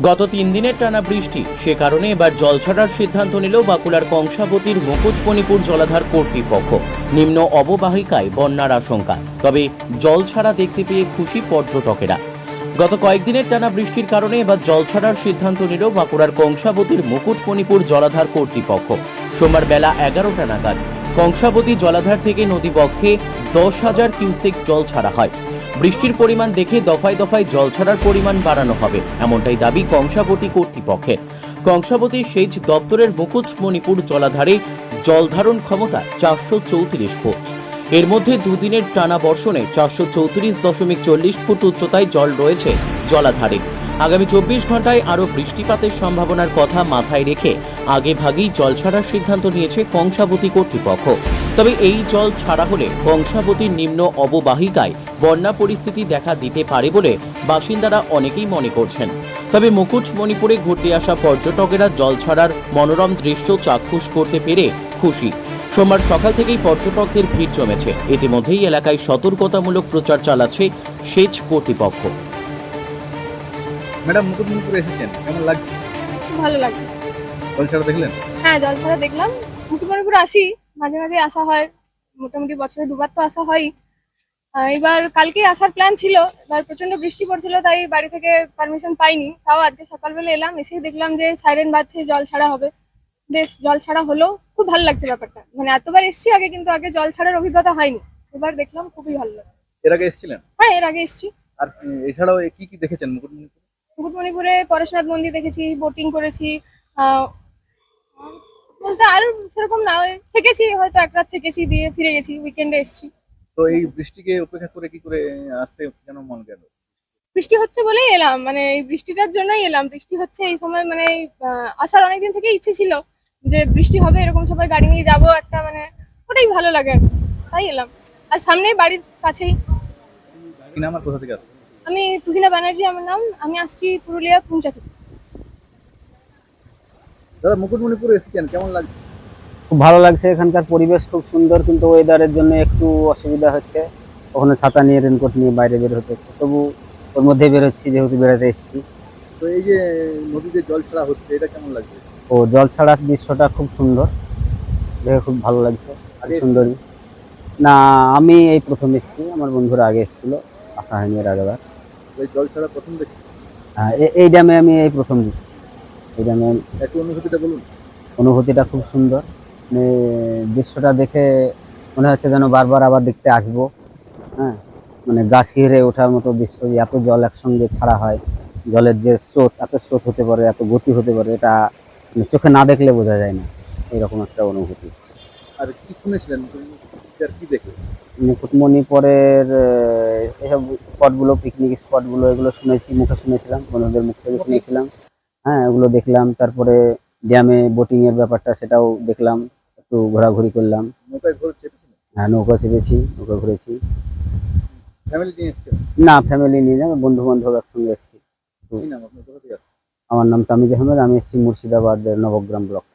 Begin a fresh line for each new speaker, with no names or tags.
গত 3 দিনের টানা বৃষ্টি, সে কারণে এবার জল ছাড়ার সিদ্ধান্ত নিল বাঁকুড়ার কংসাবতীর মুকুটমণিপুর জলাধার কর্তৃপক্ষ। নিম্ন অববাহিকায় বন্যার আশঙ্কা, তবে জল ছাড়া দেখতে পেয়ে খুশি পর্যটকেরা। গত কয়েকদিনের টানা বৃষ্টির কারণে এবার জল ছাড়ার সিদ্ধান্ত নিল বাঁকুড়ার কংসাবতীর মুকুটমণিপুর জলাধার কর্তৃপক্ষ। সোমবার বেলা 11টা নাগাদ কংসাবতী জলাধার থেকে নদীবক্ষে 10,000 কিউসেক জল ছাড়া হয়। বৃষ্টির পরিমাণ দেখে দফায় দফায় জল ছাড়ার পরিমাণ বাড়ানো হবে, এমনটাই দাবি কংসাবতী কর্তৃপক্ষের। কংসাবতী সেচ দপ্তরের মুকুটমণিপুর জলাধারে জল ধারণ ক্ষমতা 434 ফুট। এর মধ্যে দুদিনের টানা বর্ষণে 434.40 ফুট উচ্চতায় জল রয়েছে জলাধারে। আগামী 24 ঘন্টায় আরও বৃষ্টিপাতের সম্ভাবনার কথা মাথায় রেখে আগে ভাগেই জল ছাড়ার সিদ্ধান্ত নিয়েছে কংসাবতী কর্তৃপক্ষ। তবে এই জল ছাড়া হলে কংসাবতীর নিম্ন অববাহিকায় বন্যা পরিস্থিতি দেখা দিতে পারে বলে বাসিন্দারা অনেকেই মনে করছেন। তবে মুকুটমণিপুরে ঘুরতে আসা পর্যটকেরা জল ছাড়ার মনোরম দৃশ্য চাক্ষুষ করতে পেরে খুশি। সোমবার সকাল থেকেই পর্যটকদের ভিড় জমেছে। ইতিমধ্যেই এলাকায় সতর্কতামূলক প্রচার চালাচ্ছে সেচ কর্তৃপক্ষ।
ম্যাডাম, মুকুটমণিপুরে এসেছেন, কেমন লাগছে?
ভালো লাগছে।
জল ছাড়া দেখলেন?
হ্যাঁ, জল ছাড়া দেখলাম। মুকুটমণিপুর আসি, মাঝে মাঝে আসা হয়, মোটামুটি বছরে দুবার তো আসা হয়। এবার কালকেই আসার প্ল্যান ছিল, এবার প্রচন্ড বৃষ্টি পড়ছিল, তাই বাড়ি থেকে পারমিশন পাইনি। তাও আজকে সকালবেলা এলাম, এসেই দেখলাম যে সাইরেন বাজছে, জল ছাড়া হবে। বেশ, জল ছাড়া হলো, খুব ভালো লাগছে ব্যাপারটা। মানে এতবার এসছি আগে, কিন্তু আগে জল ছাড়ার অভিজ্ঞতা হয়নি, এবার দেখলাম খুবই ভালো লাগে।
এর আগে এসেছিলেন?
হ্যাঁ, এর আগে এসছি।
আর এছাড়াও কি কি দেখেছেন মুকুটমণিপুরে?
মুকুটমণিপুরে পরশুনাথ মন্দির দেখেছি, বোটিং করেছি। আহ বলতে আর সেরকম না, ওই থেকেছি, হয়তো এক রাত থেকেছি, দিয়ে ফিরে গেছি, উইকেন্ডে এসেছি।
তো এই বৃষ্টিকে উপেক্ষা করে কি করে আসতে কেন মন গেল?
বৃষ্টি হচ্ছে বলেই এলাম, মানে এই বৃষ্টিটার জন্যই এলাম। বৃষ্টি হচ্ছে এই সময়, মানে আসার অনেকদিন থেকে ইচ্ছে ছিল যে বৃষ্টি হবে, এরকম সবাই গাড়ি নিয়ে যাবো একটা, মানে ওটাই ভালো লাগে আর কি। তাই এলাম। আর সামনে বাড়ির কাছেই।
কি নাম আর কোথা থেকে আসছেন?
আমি তুহিনা ব্যানার্জি আমার নাম, আমি আসছি পুরুলিয়া পুঞ্চা থেকে।
দাদা, মুকুটমণিপুরে এসেছেন, কেমন লাগছে?
খুব ভালো লাগছে, এখানকার পরিবেশ খুব সুন্দর, কিন্তু ওয়েদারের জন্য একটু অসুবিধা হচ্ছে। ওখানে ছাতা নিয়ে রেনকোট নিয়ে বাইরে বের হতে হচ্ছে, তবু ওর মধ্যে বেরোচ্ছি যেহেতু বেড়াতে এসেছি।
তো এই যে নদীতে জল ছাড়া হচ্ছে, এটা কেমন লাগছে?
ও জল ছাড়ার দৃশ্যটা খুব সুন্দর, দেখে খুব ভালো লাগছে, খুব
আগে
সুন্দরী। না, আমি এই প্রথম এসেছি, আমার বন্ধুরা আগে এসেছিল, আসা হয়নি এর আগেবার।
এই জল ছাড়া প্রথম দেখছি।
এই ড্যামে আমি এই প্রথম দিচ্ছি। এই ড্যামে
একটু অনুভূতিটা বলুন।
অনুভূতিটা খুব সুন্দর, মানে দৃশ্যটা দেখে মনে হচ্ছে যেন বারবার আবার দেখতে আসবো। হ্যাঁ, মানে গা শিহরে ওঠার মতো দৃশ্য, যে এত জল একসঙ্গে ছাড়া হয়, জলের যে স্রোত, এত স্রোত হতে পারে, এত গতি হতে পারে, এটা মানে চোখে না দেখলে বোঝা যায় না, এরকম একটা অনুভূতি।
আর কি শুনেছিলেন আর কি দেখে?
মুকুটমণিপুরের এসব স্পটগুলো, পিকনিক স্পটগুলো, এগুলো শুনেছি, মুখে শুনেছিলাম, বন্ধুদের মুখ থেকে শুনেছিলাম। হ্যাঁ, এগুলো দেখলাম। তারপরে ড্যামে বোটিং এর ব্যাপারটা, সেটাও দেখলাম, একটু ঘোরাঘুরি করলাম।
নৌকায় ঘোর চেপেছিলেন?
হ্যাঁ, নৌকা চেপেছি, নৌকা ঘুরেছি।
ফ্যামিলি নিয়ে এসেছেন?
না, ফ্যামিলি নিয়ে যাবো, বন্ধু বান্ধব একসঙ্গে এসেছি।
কি নাম আপনার, কোথা থেকে আসছেন?
আমার নাম তামিজ আহমেদ, আমি এসেছি মুর্শিদাবাদ নবগ্রাম ব্লক।